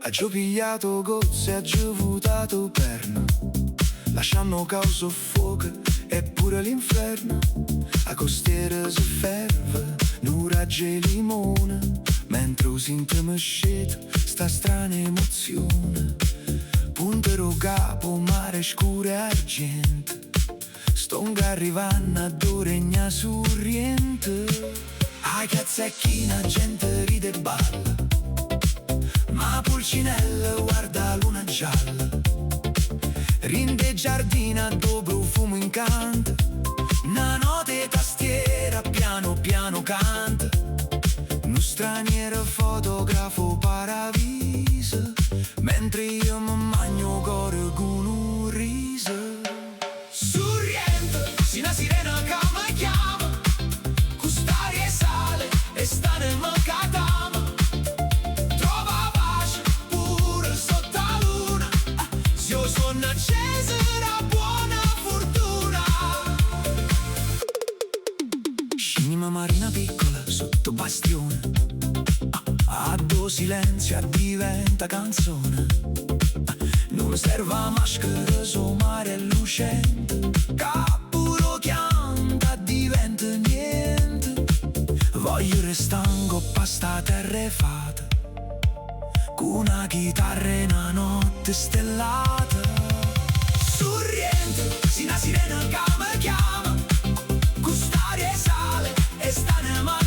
Ha già pigliato gozze, ha già votato perno, lasciando causa fuoco e pure l'inferno. A costiera si ferve, nuraggia e limone, mentre sentiamo scete sta strana emozione. Puntero capo, mare scuro e argento, stonga arrivando a doregna sorriente. A cazzecchina gente ride e balla, ma Pulcinella guarda luna gialla. Rinde giardina dopo fumo incanta, una notte tastiera piano piano canta. Uno straniero fotografo paradiso, mentre io mi magno cuore con un riso. Sorriente, si una sirena che mi chiama, custare e sale e stare in macadama. Trova pace pure sotto la luna, se io sono accesa la buona fortuna. Scima marina piccola sotto bastione, addo silenzio diventa canzone. Non serve maschera, so mare è lucente, capuro chianta diventa niente. Voglio restango pasta terrefata, con una chitarra e una notte stellata. Sorriente, si una sirena che mi chiama, custare e sale e sta nel mare.